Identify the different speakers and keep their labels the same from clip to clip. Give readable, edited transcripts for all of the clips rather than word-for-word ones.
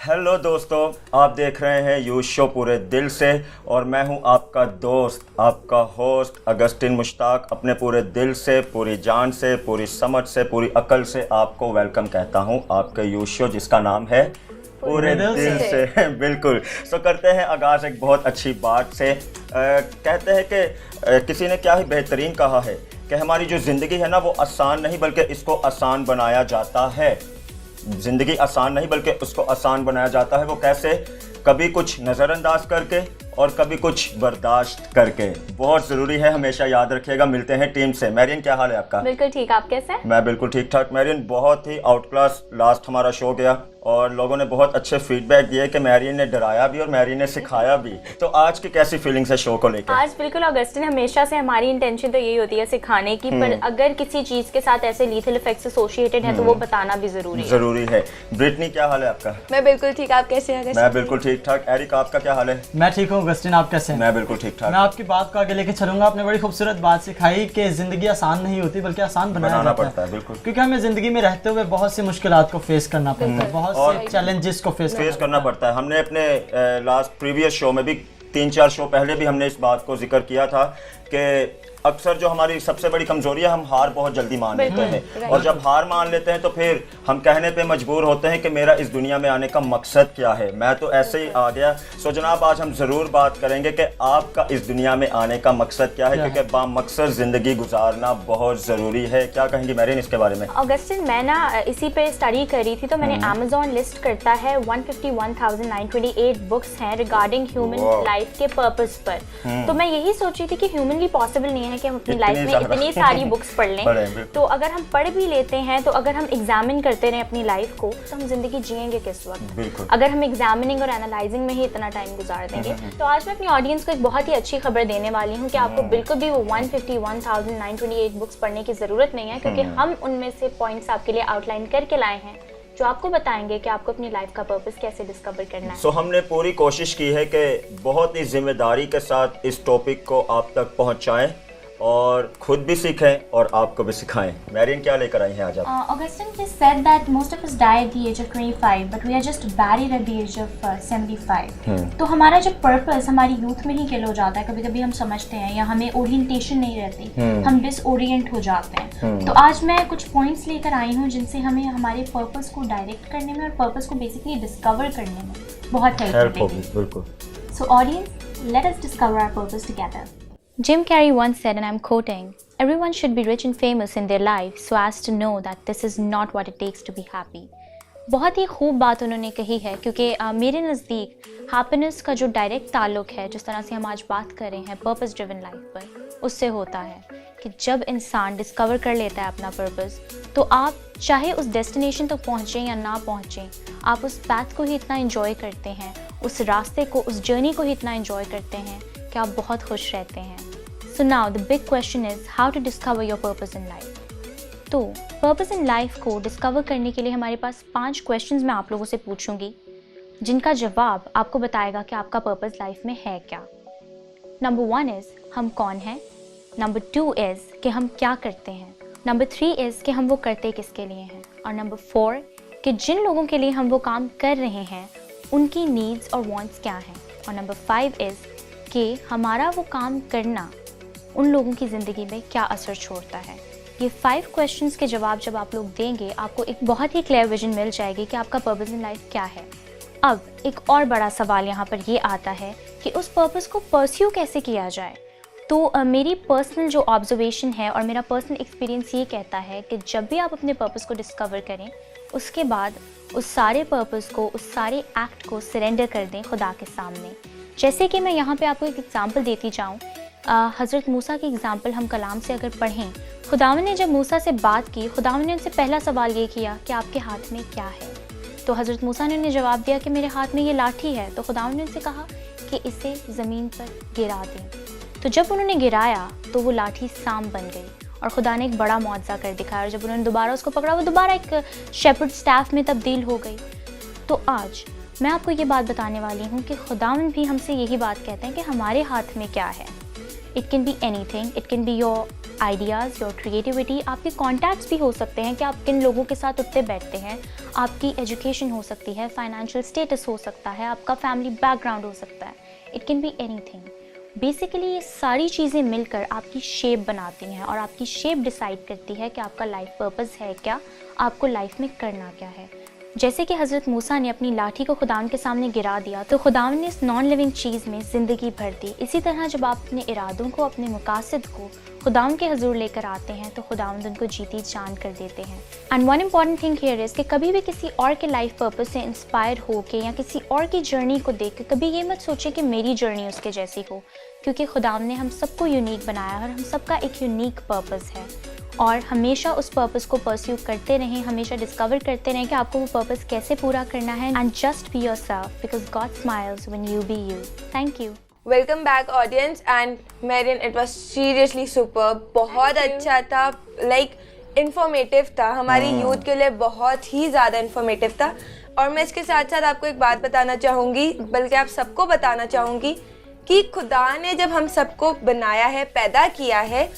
Speaker 1: Hello दोस्तों, आप देख रहे हैं यू शो पूरे दिल से और मैं हूं आपका दोस्त, आपका होस्ट अगस्टिन मुश्ताक। अपने पूरे दिल से, पूरी जान से, पूरी समझ से, पूरी अकल से आपको वेलकम कहता हूं आपके यू शो जिसका नाम है पूरे दिल से। बिल्कुल। सो करते हैं आगाज़ एक बहुत अच्छी बात से। कहते हैं कि किसी ने क्या ही बेहतरीन कहा है कि हमारी जो ज़िंदगी है ना वो आसान नहीं बल्कि इसको आसान बनाया जाता है। ज़िंदगी आसान नहीं बल्कि उसको आसान बनाया जाता है। वो कैसे? कभी कुछ नज़रअंदाज करके और कभी कुछ बर्दाश्त करके। बहुत ज़रूरी है, हमेशा याद रखिएगा। मिलते हैं टीम से। मैरियन, क्या हाल है आपका?
Speaker 2: बिल्कुल ठीक, आप कैसे हैं?
Speaker 1: मैं बिल्कुल ठीक ठाक। मैरियन, बहुत ही आउट क्लास लास्ट हमारा शो गया और लोगों ने बहुत अच्छे फीडबैक दिए कि मैरियन ने डराया भी और मैरियन ने सिखाया भी। तो आज की कैसी फीलिंग्स है शो को लेकर?
Speaker 2: आज बिल्कुल ऑगस्टिन, हमेशा से हमारी इंटेंशन तो यही होती है सिखाने की, पर अगर किसी चीज़ के साथ ऐसे लीथल इफेक्ट्स एसोसिएटेड हैं तो वो बताना भी ज़रूरी है।
Speaker 1: ब्रिटनी, क्या हाल है आपका?
Speaker 3: मैं बिल्कुल ठीक, आप कैसे हैं?
Speaker 1: मैं बिल्कुल ठीक ठाक। एरिक, आपका क्या हाल है?
Speaker 4: मैं ठीक हूँ अगस्टिन, आप कैसे हैं?
Speaker 1: मैं बिल्कुल ठीक ठाक।
Speaker 4: मैं आपकी बात को आगे लेके चलूंगा। आपने बड़ी खूबसूरत बात सिखाई कि जिंदगी आसान नहीं होती बल्कि आसान बनाना पड़ता है।
Speaker 1: बिल्कुल,
Speaker 4: क्योंकि हमें जिंदगी में रहते हुए बहुत सी मुश्किलात को फेस करना पड़ता है, बहुत से चैलेंजेस को फेस
Speaker 1: करना पड़ता है। हमने अपने लास्ट प्रीवियस शो में भी 3-4 शो पहले भी हमने इस बात को जिक्र किया था कि अक्सर जो हमारी सबसे बड़ी कमजोरी है, हम हार बहुत जल्दी मान लेते हैं और जब हार मान लेते हैं तो फिर हम कहने पे मजबूर होते हैं कि मेरा इस दुनिया में आने का मकसद क्या है, मैं तो ऐसे ही आ गया। सो जनाब, आज हम ज़रूर बात करेंगे कि आपका इस दुनिया में आने का मकसद क्या है, क्योंकि बामकसद ज़िंदगी गुजारना बहुत ज़रूरी है। क्या कहेंगी मैरियन इसके बारे में?
Speaker 2: ऑगस्टिन, मैं ना इसी पे स्टडी कर रही थी तो मैंने अमेज़ॉन लिस्ट करता है 151,928 बुक्स हैं रिगार्डिंग ह्यूमन लाइफ के पर्पस पर। तो मैं यही सोच रही थी कि ह्यूमनली पॉसिबल नहीं है कि हम अपनी लाइफ में इतनी सारी बुक्स पढ़ लें। तो अगर हम पढ़ भी लेते हैं तो अगर हम एग्जामिन करते रहे अपनी लाइफ को तो हम जिंदगी जिएंगे किस वक्त, अगर हम एग्जामिनिंग और एनालाइजिंग में ही इतना टाइम गुजार देंगे। तो आज मैं अपनी ऑडियंस को एक बहुत ही अच्छी खबर देने वाली हूँ कि आपको बिल्कुल भी वो 151,928 बुक्स पढ़ने की जरूरत नहीं है, क्योंकि हम उनमें से पॉइंट्स आपके लिए आउटलाइन करके लाए हैं जो आपको बताएंगे कि आपको अपनी लाइफ का पर्पस कैसे डिस्कवर करना है।
Speaker 1: सो हमने पूरी कोशिश की है कि बहुत ही जिम्मेदारी के साथ इस टॉपिक को आप तक पहुंचाएं और खुद भी सीखें और आपको भी सिखाएं। मैरियन, क्या लेकर आई हैं आज आप?
Speaker 5: Augustine has said that most of us die at the age of 25, but we are just buried at the age of 75. तो हमारा जो पर्पस हमारी यूथ में ही किल हो जाता है। कभी कभी हम समझते हैं या हमें ओरिएंटेशन नहीं रहती, हम डिसओरिएंट हो जाते हैं। तो आज मैं कुछ पॉइंट्स लेकर आई हूँ जिनसे हमें हमारे पर्पस को डायरेक्ट करने में और पर्पस को बेसिकली डिस्कवर करने में बहुत हेल्प होगी।
Speaker 1: बिल्कुल।
Speaker 5: So audience, let us discover our purpose together.
Speaker 2: Jim Carrey once said, and I'm quoting, "Everyone should be rich and famous in their life so as to know that this is not what it takes to be happy." बहुत ही खूब बात उन्होंने कही है, क्योंकि मेरे नज़दीक happiness का जो डायरेक्ट ताल्लुक है, जिस तरह से हम आज बात कर रहे हैं पर्पस ड्रिवन लाइफ पर, उससे होता है कि जब इंसान डिस्कवर कर लेता है अपना पर्पस, तो आप चाहे उस डेस्टिनेशन तक पहुँचें या ना पहुँचें, आप उस पैथ को ही इतना एंजॉय करते हैं, उस रास्ते को, उस जर्नी को ही इतना एंजॉय करते हैं कि आप बहुत खुश रहते हैं। So now the big question is how to discover your purpose in life. तो पर्पस इन लाइफ को डिस्कवर करने के लिए हमारे पास 5 क्वेश्चंस मैं आप लोगों से पूछूंगी, जिनका जवाब आपको बताएगा कि आपका पर्पस लाइफ में है क्या। नंबर 1 इज़ हम कौन हैं। नंबर 2 इज़ कि हम क्या करते हैं। नंबर 3 इज़ कि हम वो करते किसके लिए हैं। और नंबर 4 कि जिन लोगों के लिए हम वो काम कर रहे हैं उनकी नीड्स और वांट्स क्या हैं। और नंबर 5 इज़ कि हमारा वो काम करना उन लोगों की ज़िंदगी में क्या असर छोड़ता है। ये 5 क्वेश्चंस के जवाब जब आप लोग देंगे, आपको एक बहुत ही क्लियर विजन मिल जाएगी कि आपका पर्पस इन लाइफ क्या है। अब एक और बड़ा सवाल यहाँ पर ये आता है कि उस पर्पस को परस्यू कैसे किया जाए। तो मेरी पर्सनल जो ऑब्जर्वेशन है और मेरा पर्सनल एक्सपीरियंस ये कहता है कि जब भी आप अपने पर्पस को डिस्कवर करें, उसके बाद उस सारे पर्पस को, उस सारे एक्ट को सरेंडर कर दें खुदा के सामने। जैसे कि मैं यहाँ पे आपको एक एग्जांपल देती जाऊँ, हज़रत मूसा की एग्जांपल हम कलाम से अगर पढ़ें, खुदावंद ने जब मूसा से बात की, खुदावंद ने उनसे पहला सवाल ये किया कि आपके हाथ में क्या है। तो हज़रत मूसा ने उन्हें जवाब दिया कि मेरे हाथ में ये लाठी है। तो खुदावंद ने उनसे कहा कि इसे ज़मीन पर गिरा दें। तो जब उन्होंने गिराया तो वो लाठी सांप बन गई और खुदा ने एक बड़ा मौजज़ा कर दिखाया, और जब उन्होंने दोबारा उसको पकड़ा वो दोबारा एक शेपर्ड स्टाफ में तब्दील हो गई। तो आज मैं आपको ये बात बताने वाली हूँ कि खुदावंद भी हमसे यही बात कहते हैं कि हमारे हाथ में क्या है। It can be anything. It can be your ideas, your creativity, आपके कॉन्टैक्ट्स भी हो सकते हैं कि आप किन लोगों के साथ उठते बैठते हैं, आपकी एजुकेशन हो सकती है, फाइनेंशियल स्टेटस हो सकता है, आपका फैमिली बैकग्राउंड हो सकता है, it can be anything. Basically ये सारी चीज़ें मिलकर आपकी शेप बनाती हैं और आपकी शेप डिसाइड करती है कि आपका लाइफ पर्पस है क्या, आपको लाइफ में करना क्या है। जैसे कि हज़रत मूसा ने अपनी लाठी को खुदावंद के सामने गिरा दिया तो खुदावंद ने इस नॉन लिविंग चीज़ में ज़िंदगी भर दी। इसी तरह जब आप अपने इरादों को, अपने मकासद को खुदावंद के हजूर लेकर आते हैं तो खुदावंद उनको जीती जान कर देते हैं। And one important thing here is कि कभी भी किसी और के लाइफ पर्पस से इंस्पायर हो के या किसी और की जर्नी को देख के कभी ये मत सोचें कि मेरी जर्नी उसके जैसी हो, क्योंकि खुदावंद ने हम सबको यूनिक बनाया और हम सबका एक यूनिक पर्पस है। और हमेशा उस पर्पस को परस्यू करते रहें, हमेशा डिस्कवर करते रहें कि आपको वो पर्पस कैसे पूरा करना है। And just be yourself because God smiles when you be you. Thank you.
Speaker 3: Welcome back audience and Merin, it was seriously super, बहुत अच्छा था, लाइक इन्फॉर्मेटिव था, हमारी यूथ के लिए बहुत ही ज़्यादा इन्फॉर्मेटिव था। और मैं इसके साथ साथ आपको एक बात बताना चाहूँगी, बल्कि आप सबको बताना चाहूँगी कि खुदा ने जब हम सबको बनाया है, पैदा किया है,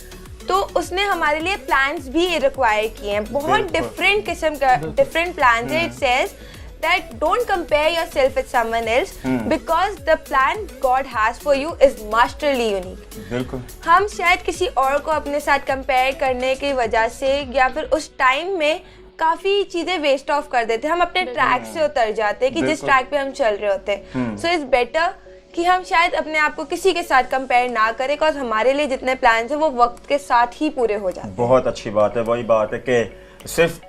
Speaker 3: तो उसने हमारे लिए प्लान्स भी रिक्वायर किए हैं, बहुत डिफरेंट किस्म का डिफरेंट प्लान्स है। It says that don't compare yourself with someone else because the plan God has for you is masterly unique.
Speaker 1: बिल्कुल।
Speaker 3: हम शायद किसी और को अपने साथ कंपेयर करने की वजह से या फिर उस टाइम में काफ़ी चीज़ें वेस्ट ऑफ कर देते हैं, हम अपने ट्रैक से उतर जाते हैं कि जिस ट्रैक पे हम चल रहे होते हैं। सो इट्स बेटर कि हम शायद अपने आप को किसी के साथ कंपेयर ना करें, बिकॉज हमारे लिए जितने प्लान्स हैं वो वक्त के साथ ही पूरे हो जाते हैं।
Speaker 1: बहुत अच्छी बात है, वही बात है कि सिर्फ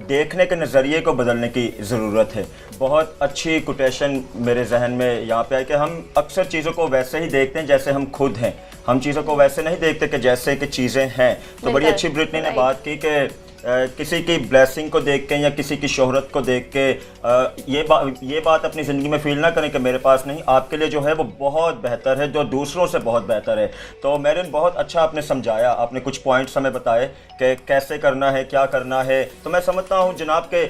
Speaker 1: देखने के नज़रिए को बदलने की ज़रूरत है। बहुत अच्छी कोटेशन मेरे जहन में यहाँ पे है कि हम अक्सर चीज़ों को वैसे ही देखते हैं जैसे हम खुद हैं, हम चीज़ों को वैसे नहीं देखते कि जैसे कि चीज़ें हैं। तो बड़ी अच्छी ब्रिटनी ने बात की कि किसी की ब्लेसिंग को देख के या किसी की शोहरत को देख के ये बात अपनी ज़िंदगी में फील ना करें कि मेरे पास नहीं, आपके लिए जो है वो बहुत बेहतर है, जो दूसरों से बहुत बेहतर है। तो मेरिन, बहुत अच्छा आपने समझाया, आपने कुछ पॉइंट्स हमें बताए कि कैसे करना है, क्या करना है। तो मैं समझता हूँ जनाब के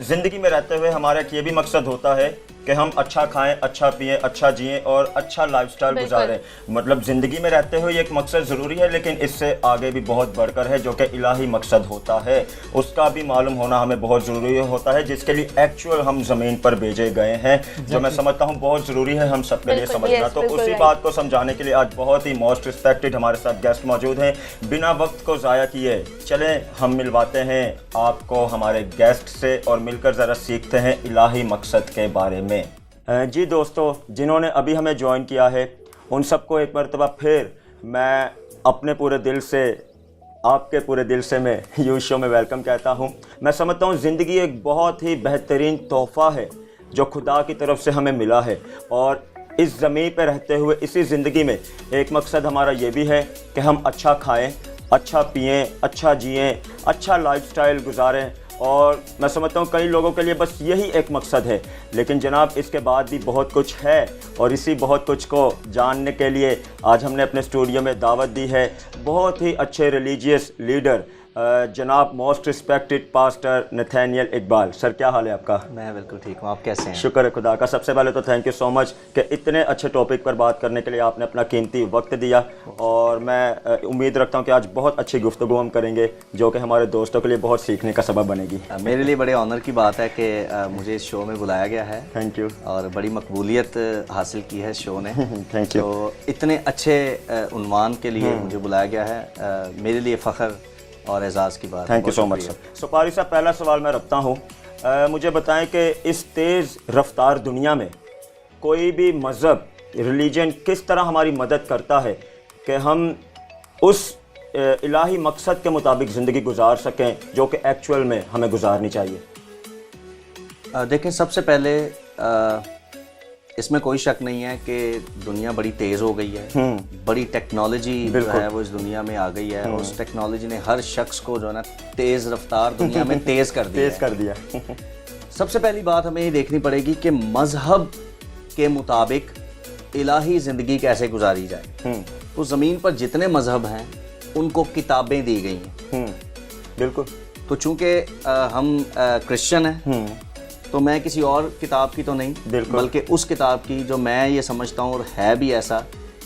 Speaker 1: ज़िंदगी में रहते हुए हमारा एक ये भी मकसद होता है कि हम अच्छा खाएं, अच्छा पिएं, अच्छा जिएं और अच्छा लाइफस्टाइल गुजारें। मतलब ज़िंदगी में रहते हुए एक मकसद ज़रूरी है, लेकिन इससे आगे भी बहुत बढ़कर है जो कि इलाही मकसद होता है, उसका भी मालूम होना हमें बहुत ज़रूरी होता है, जिसके लिए एक्चुअल हम ज़मीन पर भेजे गए हैं, जो मैं समझता हूँ बहुत ज़रूरी है हम सबके लिए समझना। तो उसी बात को समझाने के लिए आज बहुत ही मोस्ट रिस्पेक्टेड हमारे साथ गेस्ट मौजूद हैं। बिना वक्त को ज़ाया किए चलें हम मिलवाते हैं आपको हमारे गेस्ट से और मिलकर ज़रा सीखते हैं इलाही मकसद के बारे में। जी दोस्तों, जिन्होंने अभी हमें ज्वाइन किया है उन सबको एक मरतबा फिर मैं अपने पूरे दिल से, आपके पूरे दिल से मैं यू शो में वेलकम कहता हूँ। मैं समझता हूँ ज़िंदगी एक बहुत ही बेहतरीन तोहफ़ा है जो खुदा की तरफ से हमें मिला है, और इस ज़मीन पर रहते हुए इसी ज़िंदगी में एक मकसद हमारा ये भी है कि हम अच्छा खाएँ, अच्छा पिएँ, अच्छा जिएँ, अच्छा लाइफस्टाइल गुजारें। और मैं समझता हूँ कई लोगों के लिए बस यही एक मकसद है, लेकिन जनाब इसके बाद भी बहुत कुछ है, और इसी बहुत कुछ को जानने के लिए आज हमने अपने स्टूडियो में दावत दी है बहुत ही अच्छे रिलीजियस लीडर जनाब most respected pastor Nathaniel Iqbal. Sir, क्या हाल है आपका?
Speaker 6: मैं बिल्कुल ठीक हूँ, आप कैसे हैं?
Speaker 1: शुक्र है खुदा का। सबसे पहले तो थैंक यू सो मच कि इतने अच्छे टॉपिक पर बात करने के लिए आपने अपना कीमती वक्त दिया, और मैं उम्मीद रखता हूँ कि आज बहुत अच्छी गुफ्तगू हम करेंगे जो कि हमारे दोस्तों के लिए बहुत सीखने का सबब बनेगी।
Speaker 6: मेरे लिए बड़े ऑनर की बात है कि मुझे इस शो में बुलाया गया है।
Speaker 1: Thank you.
Speaker 6: और बड़ी मकबूलियत हासिल की है शो ने।
Speaker 1: Thank you.
Speaker 6: तो इतने अच्छे उन्वान के लिए मुझे बुलाया गया है, मेरे लिए फ़ख्र और एजाज़ की बात।
Speaker 1: Thank you so much sir. सुपारी साहब, पहला सवाल मैं रखता हूँ, मुझे बताएं कि इस तेज़ रफ्तार दुनिया में कोई भी मज़हब, रिलीजन किस तरह हमारी मदद करता है कि हम उस इलाही मकसद के मुताबिक ज़िंदगी गुजार सकें जो कि एक्चुअल में हमें गुजारनी चाहिए?
Speaker 6: देखें, सबसे पहले इसमें कोई शक नहीं है कि दुनिया बड़ी तेज़ हो गई है, बड़ी टेक्नोलॉजी जो है वो इस दुनिया में आ गई है, और उस टेक्नोलॉजी ने हर शख्स को जो है ना तेज़ रफ्तार दुनिया में तेज़ कर दिया। सबसे पहली बात हमें ये देखनी पड़ेगी कि मज़हब के मुताबिक इलाही ज़िंदगी कैसे गुजारी जाए। तो ज़मीन पर जितने मज़हब हैं उनको किताबें दी गई हैं।
Speaker 1: बिल्कुल।
Speaker 6: तो चूँकि हम क्रिश्चियन हैं, तो मैं किसी और किताब की तो नहीं, बल्कि उस किताब की जो मैं ये समझता हूँ, और है भी ऐसा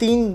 Speaker 4: 3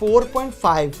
Speaker 4: 4.5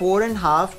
Speaker 4: 4.5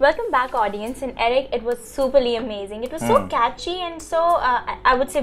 Speaker 2: Welcome back, audience. And Eric, it was superly amazing. It was so catchy and so, I would say,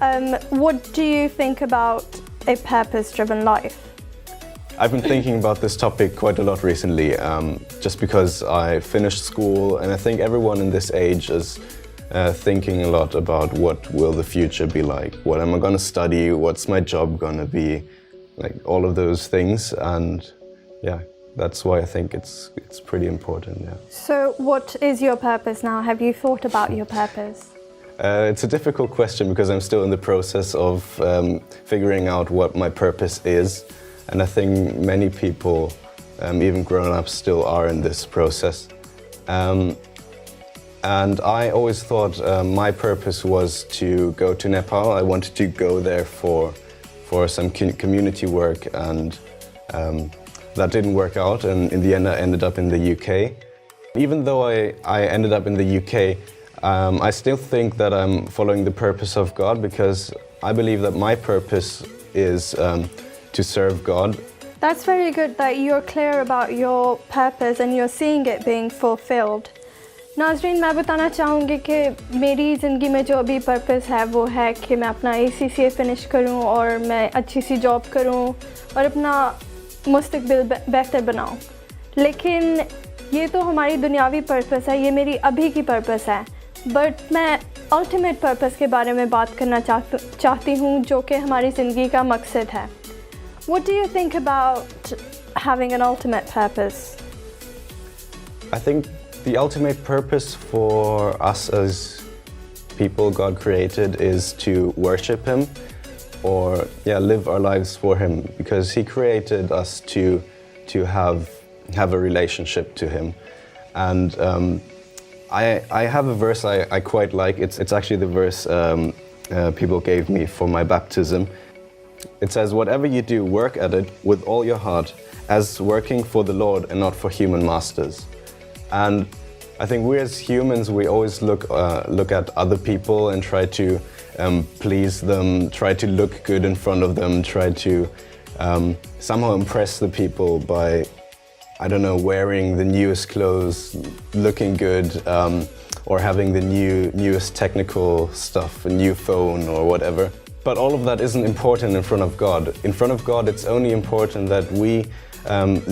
Speaker 7: What do you think about a purpose driven life?
Speaker 8: I've been thinking about this topic quite a lot recently, just because I finished school, and I think everyone in this age is thinking a lot about what will the future be like, what am I going to study, what's my job going to be, like all of those things, and yeah, that's why I think it's pretty important. Yeah.
Speaker 7: So what is your purpose now? Have you thought about your purpose?
Speaker 8: It's a difficult question because I'm still in the process of figuring out what my purpose is. And I think many people even grown-ups still are in this process. And I always thought my purpose was to go to Nepal. I wanted to go there for some community work, and that didn't work out, and in the end I ended up in the UK. Even though I ended up in the UK, I still think that I'm following the purpose of God, because I believe that my purpose is to serve God.
Speaker 7: That's very good that you're clear about your purpose and you're seeing it being fulfilled. नाज़रीन, मैं बताना चाहूँगी कि मेरी ज़िंदगी में जो अभी पर्पस है वो है कि मैं अपना ACCA फ़िनिश करूँ और मैं अच्छी सी जॉब करूँ और अपना मुस्तकबिल बेहतर बनाऊँ. लेकिन ये तो हमारी दुनियावी पर्पस है, ये मेरी अभी की पर्पस है. बट मैं अल्टीमेट पर्पस के बारे में बात करना चाहती हूँ, जो कि हमारी ज़िंदगी का मकसद है. What do you think about having an ultimate purpose?
Speaker 8: I think the ultimate purpose for us as people God created is to worship Him, or live our lives for Him, because He created us to have a relationship to Him. And I have a verse I quite like. It's actually the verse people gave me for my baptism. It says, "Whatever you do, work at it with all your heart, as working for the Lord and not for human masters." And I think we as humans, we always look at other people and try to please them, try to look good in front of them, try to somehow impress the people by, I don't know, wearing the newest clothes, looking good, or having the newest technical stuff, a new phone or whatever. But all of that isn't important in front of God. In front of God, it's only important that we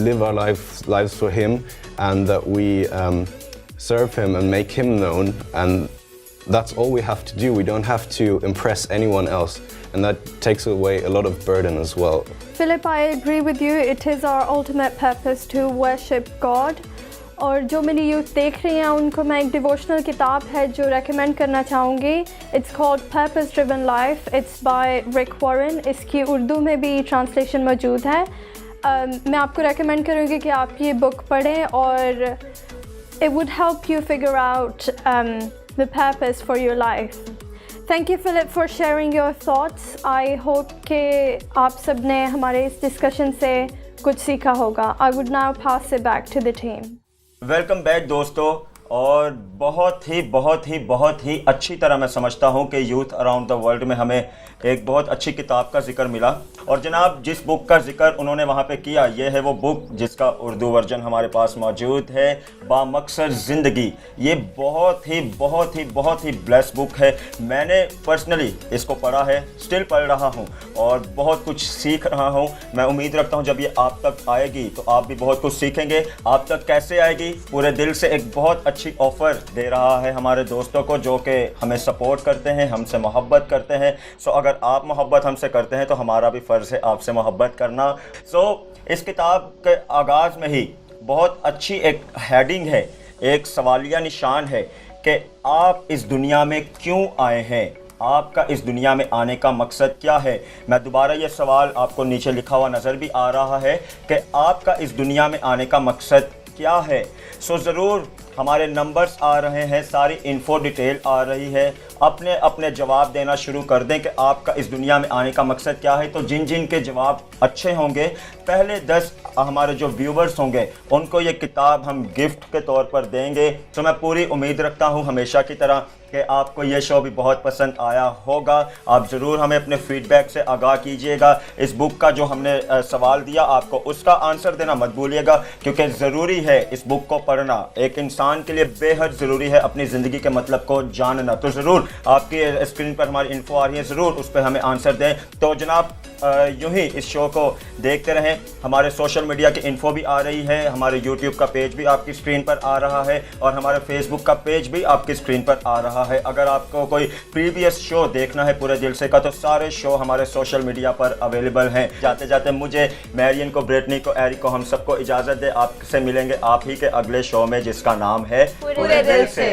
Speaker 8: live our lives for Him, and that we serve Him and make Him known, and that's all we have to do. We don't have to impress anyone else, and that takes away a lot of burden as well.
Speaker 7: Philip, I agree with you. It is our ultimate purpose to worship God. और जो मेरी youth देख रही हैं उनको मैं एक devotional किताब है जो रेकमेंड करना चाहूँगी. It's called purpose driven life. It's by Rick Warren. इसकी उर्दू में भी ट्रांसलेशन मौजूद है. मैं आपको रेकमेंड करूँगी कि आप ये बुक पढ़ें, और it would help you figure out the purpose for your life. Thank you, Philip, for sharing your thoughts. I hope कि आप सब ने हमारे इस डिस्कशन से कुछ सीखा होगा. I would now pass it back to the team.
Speaker 1: Welcome back दोस्तों. और बहुत ही अच्छी तरह मैं समझता हूँ कि यूथ अराउंड द वर्ल्ड में हमें एक बहुत अच्छी किताब का जिक्र मिला. और जनाब जिस बुक का जिक्र उन्होंने वहाँ पे किया, ये है वो बुक जिसका उर्दू वर्जन हमारे पास मौजूद है, बामकसद ज़िंदगी. ये बहुत ही ब्लेस बुक है. मैंने पर्सनली इसको पढ़ा है, स्टिल पढ़ रहा हूँ और बहुत कुछ सीख रहा हूँ. मैं उम्मीद रखता हूँ जब ये आप तक आएगी तो आप भी बहुत कुछ सीखेंगे. आप तक कैसे आएगी? पूरे दिल से एक बहुत अच्छी ऑफ़र दे रहा है हमारे दोस्तों को जो कि हमें सपोर्ट करते हैं, हमसे मोहब्बत करते हैं. सो अगर आप मोहब्बत हमसे करते हैं तो हमारा भी फ़र्ज़ है आपसे मोहब्बत करना. सो इस किताब के आगाज़ में ही बहुत अच्छी एक हेडिंग है, एक सवालिया निशान है कि आप इस दुनिया में क्यों आए हैं, आपका इस दुनिया में आने का मकसद क्या है. मैं दोबारा ये सवाल आपको नीचे लिखा हुआ नज़र भी आ रहा है कि आपका इस दुनिया में आने का मकसद क्या है. सो ज़रूर हमारे नंबर्स आ रहे हैं, सारी इन्फो डिटेल आ रही है. अपने जवाब देना शुरू कर दें कि आपका इस दुनिया में आने का मकसद क्या है. तो जिन के जवाब अच्छे होंगे, पहले 10 हमारे जो व्यूवर्स होंगे उनको ये किताब हम गिफ्ट के तौर पर देंगे. तो मैं पूरी उम्मीद रखता हूँ हमेशा की तरह कि आपको ये शो भी बहुत पसंद आया होगा. आप ज़रूर हमें अपने फीडबैक से आगाह कीजिएगा. इस बुक का जो हमने सवाल दिया आपको उसका आंसर देना मत भूलिएगा, क्योंकि ज़रूरी है इस बुक को पढ़ना. एक इंसान के लिए बेहद ज़रूरी है अपनी ज़िंदगी के मतलब को जानना. तो ज़रूर आपकी स्क्रीन पर हमारी इन्फो आ रही है, ज़रूर उस पर हमें आंसर दें. तो जनाब यूँ ही इस शो को देखते रहें. हमारे सोशल मीडिया की इन्फो भी आ रही है, हमारे यूट्यूब का पेज भी आपकी स्क्रीन पर आ रहा है और हमारे फेसबुक का पेज भी आपकी स्क्रीन पर आ रहा है. अगर आपको कोई प्रीवियस शो देखना है पूरे दिल से का, तो सारे शो हमारे सोशल मीडिया पर अवेलेबल हैं. जाते जाते मुझे, मैरियन को, ब्रिटनी को, एरिक को, हम सबको इजाज़त दे. आपसे मिलेंगे आप ही के अगले शो में जिसका नाम है
Speaker 3: पूरे दिल से.